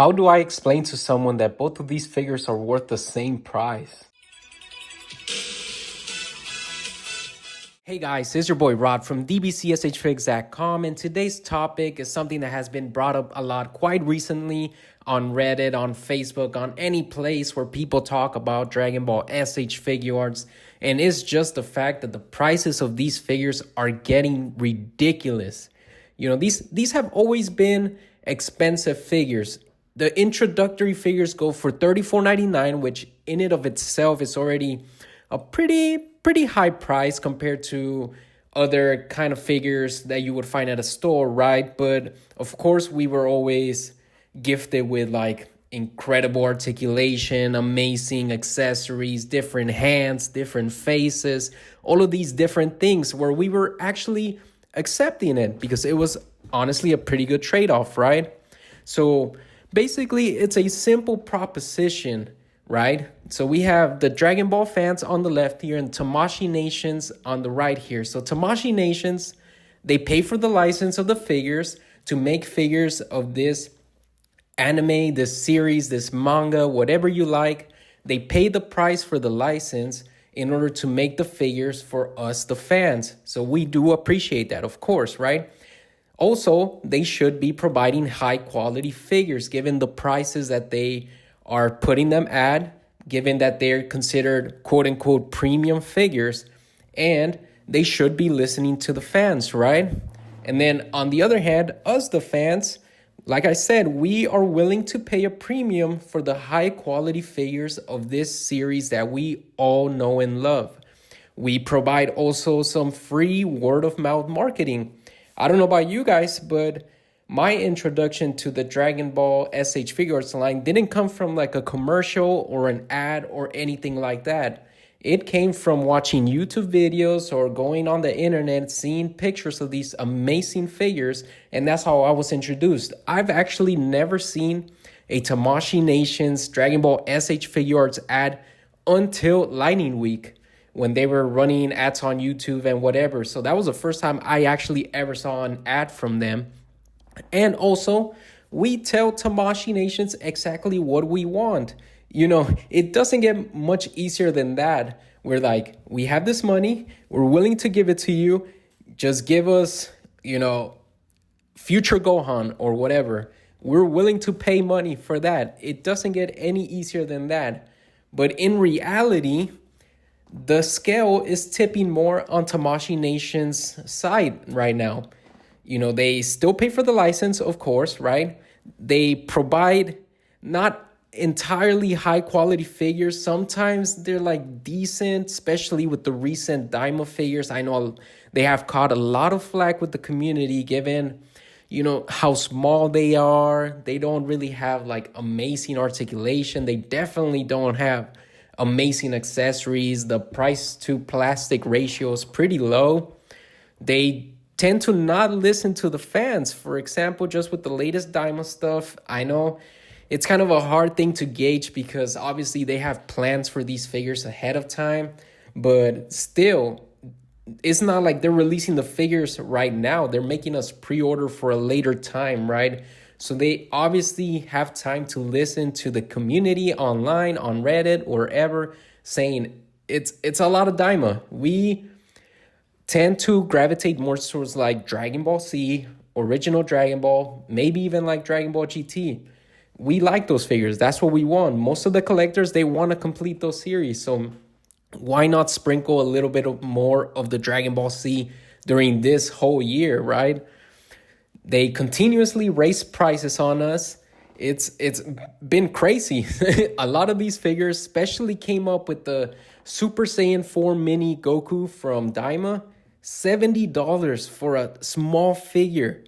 How do I explain to someone that both of these figures are worth the same price? Hey guys, it's your boy Rod from DBZSHFIGS.com, and today's topic is something that has been brought up a lot quite recently on Reddit, on Facebook, on any place where people talk about Dragon Ball S.H.Figuarts, and it's just the fact that the prices of these figures are getting ridiculous. You know, these have always been expensive figures. The introductory figures go for $34.99, which in and of itself is already a pretty high price compared to other kind of figures that you would find at a store, right? But of course, we were always gifted with like incredible articulation, amazing accessories, different hands, different faces, all of these different things where we were actually accepting it because it was honestly a pretty good trade-off, right? So basically, it's a simple proposition, right? So we have the Dragon Ball fans on the left here and Tamashii Nations on the right here. So Tamashii Nations, they pay for the license of the figures to make figures of this anime, this series, this manga, whatever you like. They pay the price for the license in order to make the figures for us, the fans. So we do appreciate that, of course, right? Also, they should be providing high quality figures given the prices that they are putting them at, given that they're considered quote unquote premium figures, and they should be listening to the fans, right? And then on the other hand, us, the fans, like I said, we are willing to pay a premium for the high quality figures of this series that we all know and love. We provide also some free word of mouth marketing. I don't know about you guys, but my introduction to the Dragon Ball S.H.Figuarts line didn't come from like a commercial or an ad or anything like that. It came from watching YouTube videos or going on the internet, seeing pictures of these amazing figures, and that's how I was introduced. I've actually never seen a Tamashii Nations Dragon Ball S.H.Figuarts ad until Lightning Week, when they were running ads on YouTube and whatever. So that was the first time I actually ever saw an ad from them. And also, we tell Tamashii Nations exactly what we want. You know, it doesn't get much easier than that. We're like, we have this money, we're willing to give it to you. Just give us, you know, future Gohan or whatever. We're willing to pay money for that. It doesn't get any easier than that. But in reality, the scale is tipping more on Tamashii Nation's side right now. You know, they still pay for the license, of course, right? They provide not entirely high quality figures. Sometimes they're like decent, especially with the recent Daima figures. I know they have caught a lot of flack with the community given, you know, how small they are. They don't really have like amazing articulation. They definitely don't have amazing accessories. The price to plastic ratio is pretty low. They tend to not listen to the fans. For example, just with the latest Daima stuff, I know it's kind of a hard thing to gauge because obviously they have plans for these figures ahead of time, but still, it's not like they're releasing the figures right now. They're making us pre-order for a later time, right? So they obviously have time to listen to the community online, on Reddit, wherever, saying it's a lot of Daima. We tend to gravitate more towards like Dragon Ball Z, original Dragon Ball, maybe even like Dragon Ball GT. We like those figures. That's what we want. Most of the collectors, they want to complete those series. So why not sprinkle a little bit more of the Dragon Ball Z during this whole year, right? They continuously raise prices on us. It's been crazy. A lot of these figures, especially came up with the Super Saiyan 4 Mini Goku from Daima. $70 for a small figure.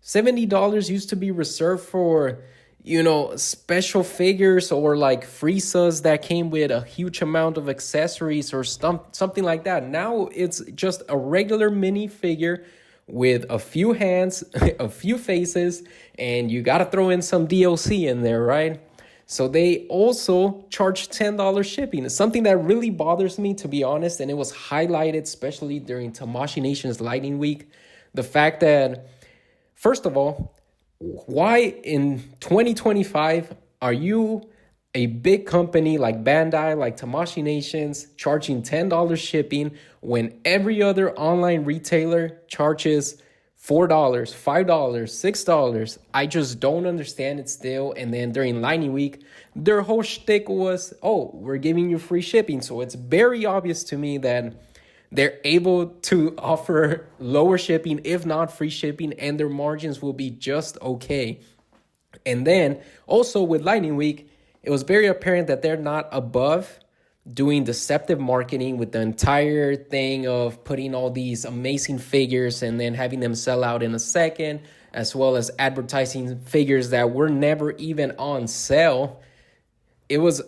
$70 used to be reserved for, you know, special figures or like Friezas that came with a huge amount of accessories or something like that. Now it's just a regular mini figure with a few hands, a few faces, and you got to throw in some DLC in there, right? So they also charge $10 shipping. It's something that really bothers me, to be honest, and it was highlighted especially during Tamashii Nation's Lightning Week. The fact that, first of all, Why in 2025 are you a big company like Bandai, like Tamashii Nations, charging $10 shipping when every other online retailer charges $4, $5, $6? I just don't understand it still. And then during Lightning Week, their whole shtick was, oh, we're giving you free shipping. So it's very obvious to me that they're able to offer lower shipping, if not free shipping, and their margins will be just okay. And then also with Lightning Week, it was very apparent that they're not above doing deceptive marketing with the entire thing of putting all these amazing figures and then having them sell out in a second, as well as advertising figures that were never even on sale. It was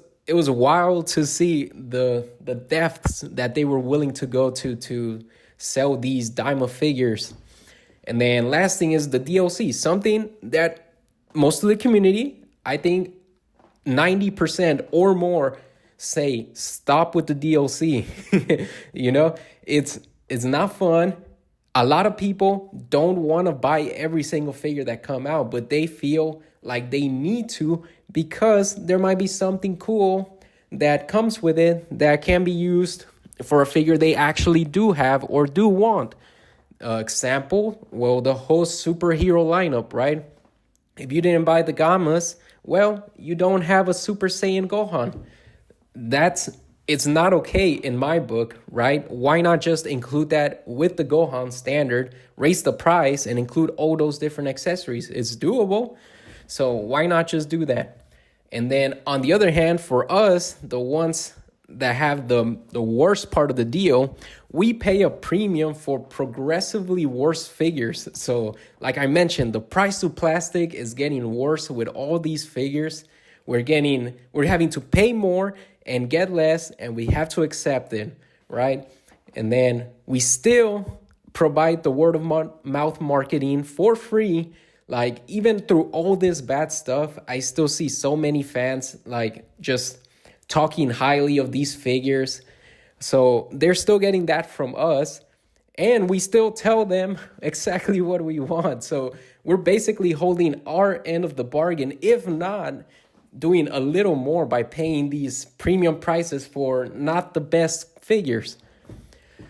wild to see the depths that they were willing to go to sell these Daima figures. And then last thing is the DLC, something that most of the community, I think 90% or more, say stop with the DLC. You know, it's not fun. A lot of people don't want to buy every single figure that come out, but they feel like they need to because there might be something cool that comes with it that can be used for a figure they actually do have or do want. Example, well, the whole superhero lineup, right? If you didn't buy the Gammas, well, you don't have a Super Saiyan Gohan. It's not okay in my book, right? Why not just include that with the Gohan standard, raise the price, and include all those different accessories? It's doable. So why not just do that? And then on the other hand, for us, the ones that have the worst part of the deal, we pay a premium for progressively worse figures. So like I mentioned, the price to plastic is getting worse with all these figures. We're having to pay more and get less, and we have to accept it, right? And then we still provide the word of mouth marketing for free. Like, even through all this bad stuff, I still see so many fans like just talking highly of these figures. So they're still getting that from us, and we still tell them exactly what we want. So we're basically holding our end of the bargain, if not doing a little more by paying these premium prices for not the best figures.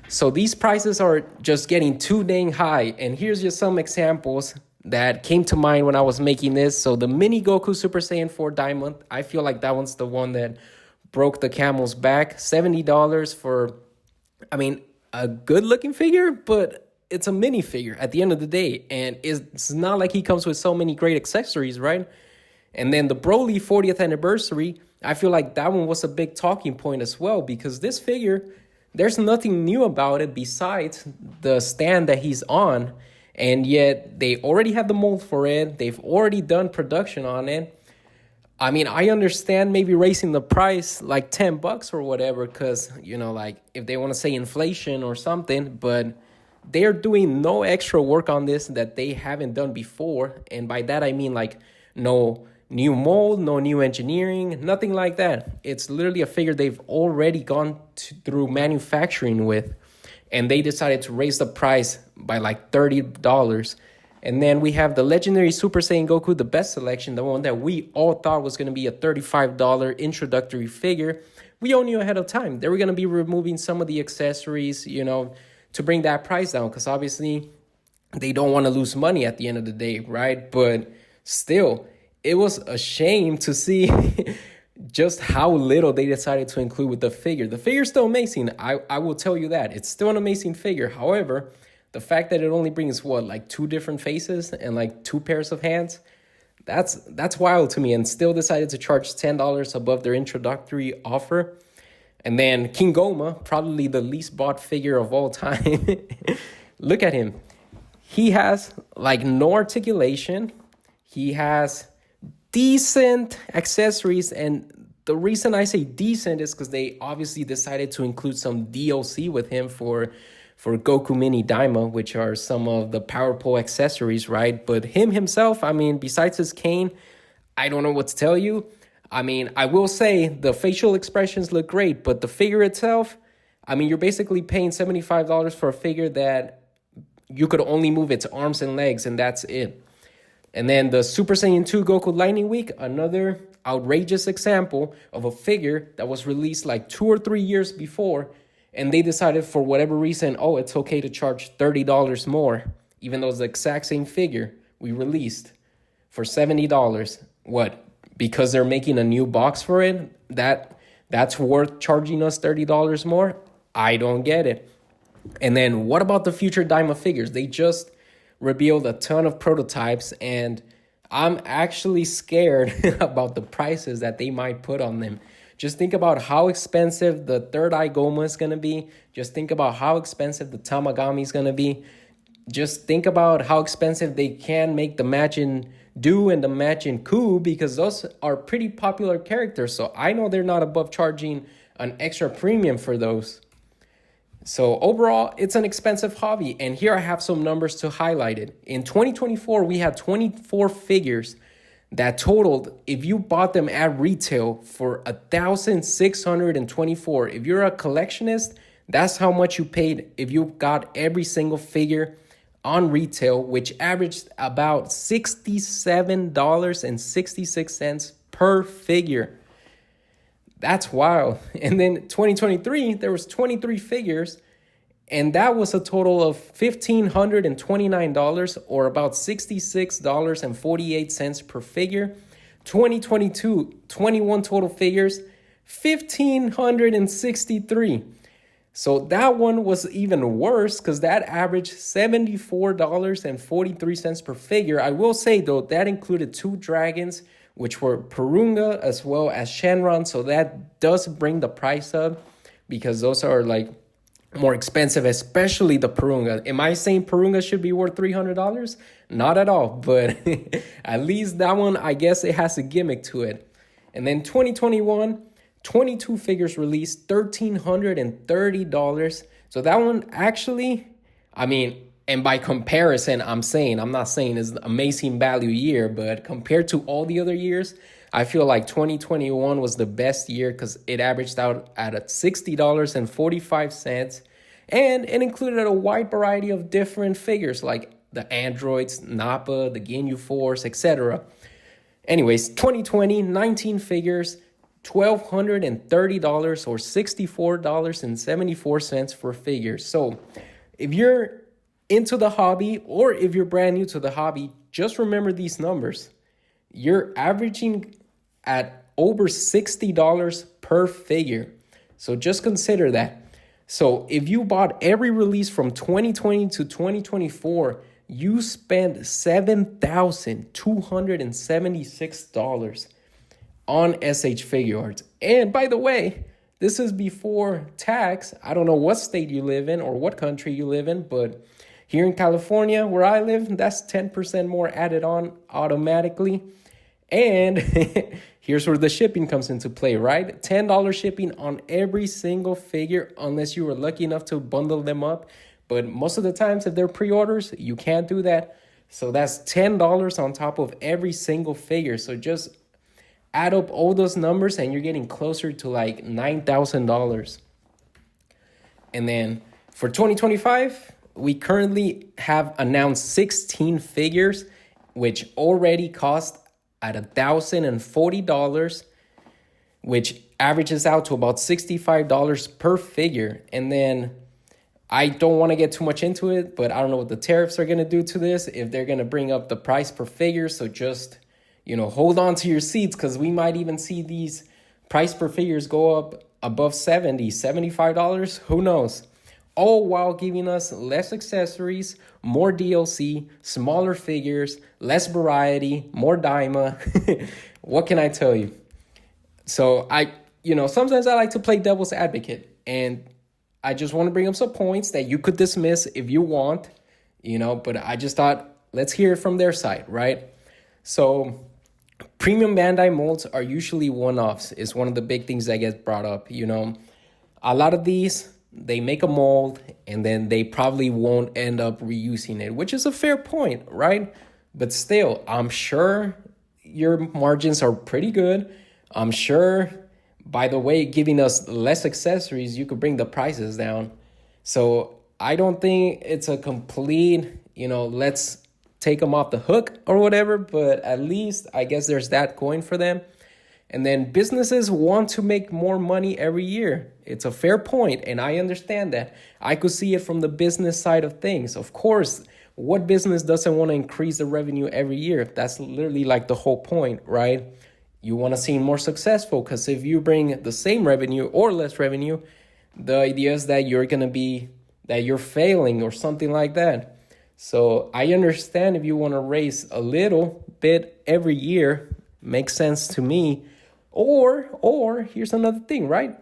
So these prices are just getting too dang high. And here's just some examples that came to mind when I was making this. So the Mini Goku Super Saiyan 4 Diamond, I feel like that one's the one that broke the camel's back. $70 for, I mean, a good looking figure, but it's a mini figure at the end of the day. And it's not like he comes with so many great accessories, right? And then the Broly 40th anniversary, I feel like that one was a big talking point as well, because this figure, there's nothing new about it besides the stand that he's on. And yet they already have the mold for it. They've already done production on it. I mean, I understand maybe raising the price like $10 or whatever, because, you know, like if they want to say inflation or something, but they're doing no extra work on this that they haven't done before. And by that, I mean like no new mold, no new engineering, nothing like that. It's literally a figure they've already gone through manufacturing with, and they decided to raise the price by like $30. And then we have the legendary Super Saiyan Goku, the best selection, the one that we all thought was going to be a $35 introductory figure. We all knew ahead of time they were going to be removing some of the accessories, you know, to bring that price down, because obviously they don't want to lose money at the end of the day, right? But still, it was a shame to see just how little they decided to include with the figure. The figure's still amazing. I will tell you that. It's still an amazing figure. However, the fact that it only brings, like 2 different faces and like 2 pairs of hands, that's wild to me, and still decided to charge $10 above their introductory offer. And then King Goma, probably the least bought figure of all time. Look at him. He has like no articulation. He has decent accessories, and the reason I say decent is because they obviously decided to include some DLC with him for Goku Mini Daima, which are some of the Power Pole accessories, right? But him himself, I mean, besides his cane, I don't know what to tell you. I mean, I will say the facial expressions look great, but the figure itself, I mean, you're basically paying $75 for a figure that you could only move its arms and legs, and that's it. And then the Super Saiyan 2 Goku Lightning Week, another outrageous example of a figure that was released like 2 or 3 years before, and they decided for whatever reason, oh, it's okay to charge $30 more, even though it's the exact same figure we released for $70. What? Because they're making a new box for it? That's worth charging us $30 more? I don't get it. And then what about the future Daima figures? They just revealed a ton of prototypes, and I'm actually scared about the prices that they might put on them. Just think about how expensive the Third Eye Goma is going to be. Just think about how expensive the Tamagami is going to be. Just think about how expensive they can make the Majin Do and the Majin Ku, because those are pretty popular characters. So I know they're not above charging an extra premium for those. So overall, it's an expensive hobby. And here I have some numbers to highlight it. In 2024, we had 24 figures that totaled, if you bought them at retail, for $1,624. If you're a collectionist, that's how much you paid if you got every single figure on retail, which averaged about $67.66 per figure. That's wild. And then 2023, there was 23 figures, and that was a total of $1,529, or about $66.48 per figure. 2022, 21 total figures, $1,563. So that one was even worse because that averaged $74.43 per figure. I will say, though, that included 2 dragons, which were Purunga as well as Shenron. So that does bring the price up because those are like more expensive, especially the Purunga. Am I saying Purunga should be worth $300? Not at all, but at least that one, I guess it has a gimmick to it. And then 2021, 22 figures released, $1,330. So that one actually, I mean, and by comparison, I'm not saying it's an amazing value year, but compared to all the other years, I feel like 2021 was the best year because it averaged out at $60.45. And it included a wide variety of different figures like the androids, Nappa, the Ginyu Force, etc. Anyways, 2020, 19 figures, $1,230 or $64.74 for figures. So if you're into the hobby, or if you're brand new to the hobby, just remember these numbers. You're averaging at over $60 per figure. So just consider that. So if you bought every release from 2020 to 2024, you spent $7,276 on S.H.Figuarts. And by the way, this is before tax. I don't know what state you live in or what country you live in, but here in California, where I live, that's 10% more added on automatically. And here's where the shipping comes into play, right? $10 shipping on every single figure, unless you were lucky enough to bundle them up. But most of the times, if they're pre-orders, you can't do that. So that's $10 on top of every single figure. So just add up all those numbers and you're getting closer to like $9,000. And then for 2025, we currently have announced 16 figures, which already cost at $1,040, which averages out to about $65 per figure. And then I don't want to get too much into it, but I don't know what the tariffs are going to do to this, if they're going to bring up the price per figure. So just, hold on to your seats, because we might even see these price per figures go up above $70, $75. Who knows? All while giving us less accessories, more DLC, smaller figures, less variety, more Daima. What can I tell you? So sometimes I like to play devil's advocate, and I just want to bring up some points that you could dismiss if you want, but I just thought, let's hear it from their side, right? So premium Bandai molds are usually one-offs. It's one of the big things that gets brought up, A lot of these, they make a mold and then they probably won't end up reusing it, which is a fair point, right? But still, I'm sure your margins are pretty good. I'm sure, by the way, giving us less accessories, you could bring the prices down. So I don't think it's a complete, let's take them off the hook or whatever, but at least I guess there's that going for them. And then businesses want to make more money every year. It's a fair point, and I understand that. I could see it from the business side of things. Of course, what business doesn't want to increase the revenue every year? That's literally like the whole point, right? You want to seem more successful, because if you bring the same revenue or less revenue, the idea is that you're failing or something like that. So I understand if you want to raise a little bit every year, makes sense to me. Or here's another thing, right?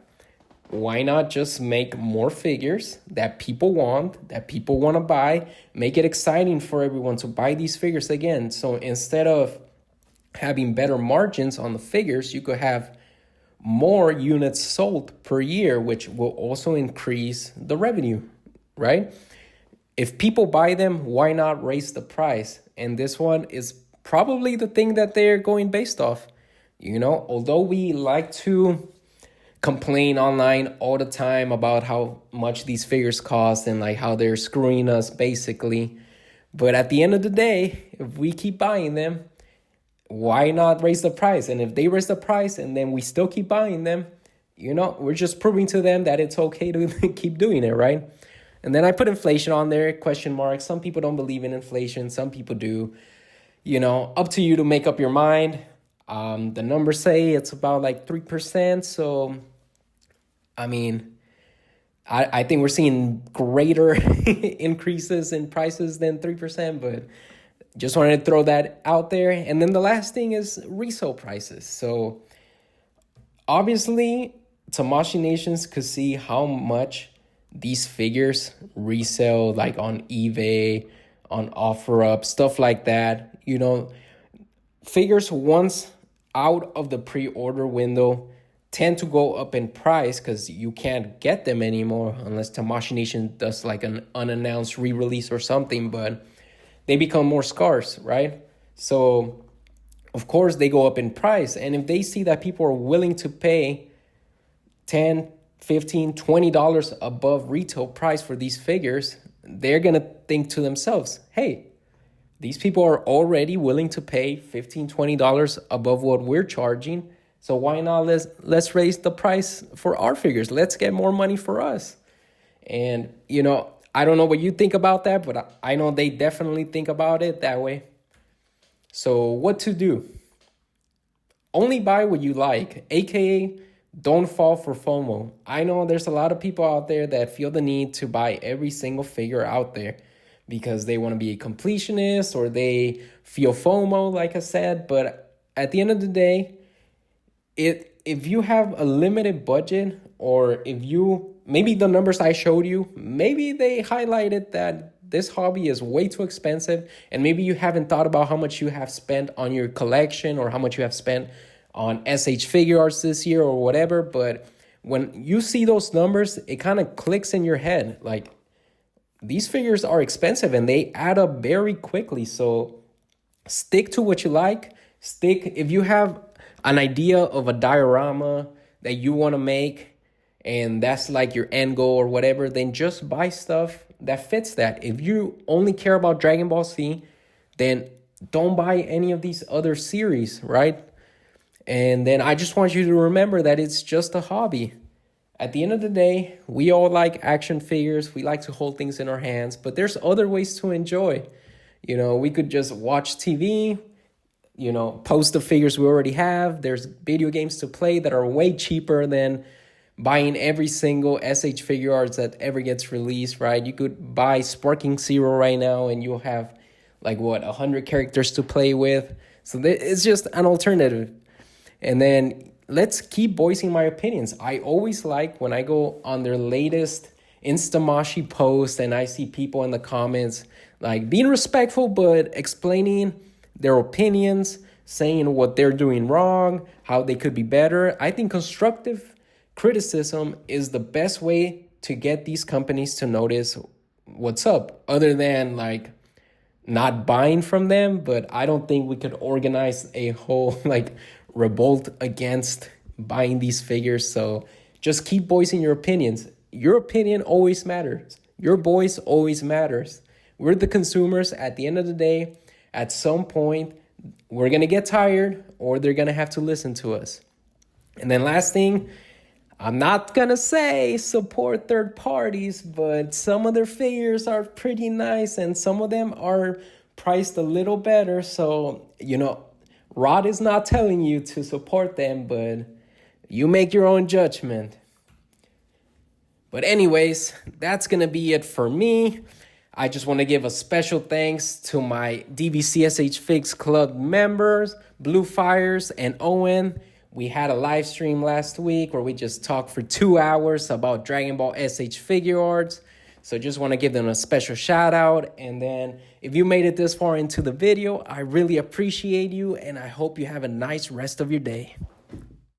Why not just make more figures that people want to buy, make it exciting for everyone to buy these figures again. So instead of having better margins on the figures, you could have more units sold per year, which will also increase the revenue, right? If people buy them, why not raise the price? And this one is probably the thing that they're going based off. You know, although we like to complain online all the time about how much these figures cost and like how they're screwing us basically. But at the end of the day, if we keep buying them, why not raise the price? And if they raise the price and then we still keep buying them, you know, we're just proving to them that it's okay to keep doing it, right? And then I put inflation on there, question mark. Some people don't believe in inflation. Some people do. You know, up to you to make up your mind. The numbers say it's about like 3%. So, I mean, I think we're seeing greater increases in prices than 3%, but just wanted to throw that out there. And then the last thing is resale prices. So obviously, Tamashii Nations could see how much these figures resell, like on eBay, on OfferUp, stuff like that. You know, figures once out of the pre-order window tend to go up in price because you can't get them anymore unless Tamashii Nation does like an unannounced re-release or something, but they become more scarce, right? So of course they go up in price. And if they see that people are willing to pay $10, $15, $20 above retail price for these figures, they're going to think to themselves, hey, these people are already willing to pay $15, $20 above what we're charging. So why not let's raise the price for our figures? Let's get more money for us. And, you know, I don't know what you think about that, but I know they definitely think about it that way. So what to do? Only buy what you like, aka don't fall for FOMO. I know there's a lot of people out there that feel the need to buy every single figure out there because they want to be a completionist or they feel FOMO, like I said. But at the end of the day, if you have a limited budget, or if you, maybe the numbers I showed you, maybe they highlighted that this hobby is way too expensive, and maybe you haven't thought about how much you have spent on your collection or how much you have spent on S.H.Figuarts this year or whatever. But when you see those numbers, it kind of clicks in your head. Like, these figures are expensive and they add up very quickly. So stick to what you like. If you have an idea of a diorama that you want to make and that's like your end goal or whatever, then just buy stuff that fits that. If you only care about Dragon Ball Z, then don't buy any of these other series, right? And then I just want you to remember that it's just a hobby. At the end of the day, we all like action figures. We like to hold things in our hands, but there's other ways to enjoy. You know, we could just watch TV, you know, post the figures we already have. There's video games to play that are way cheaper than buying every single S.H.Figuarts that ever gets released, right? You could buy Sparking Zero right now and you'll have like 100 characters to play with. So it's just an alternative. And then let's keep voicing my opinions. I always like when I go on their latest Instamashi post and I see people in the comments like being respectful but explaining their opinions, saying what they're doing wrong, how they could be better. I think constructive criticism is the best way to get these companies to notice what's up, other than like not buying from them. But I don't think we could organize a whole like revolt against buying these figures. So just keep voicing your opinions. Your opinion always matters. Your voice always matters. We're the consumers. At the end of the day, At some point, we're going to get tired or they're going to have to listen to us. And then last thing, I'm not going to say support third parties, but some of their figures are pretty nice and some of them are priced a little better. So, Rod is not telling you to support them, but you make your own judgment. But anyways, that's going to be it for me. I just want to give a special thanks to my DBZSHFIGS Club members, Blue Fires, and Owen. We had a live stream last week where we just talked for 2 hours about Dragon Ball S.H.Figuarts. So just want to give them a special shout out. And then if you made it this far into the video, I really appreciate you and I hope you have a nice rest of your day.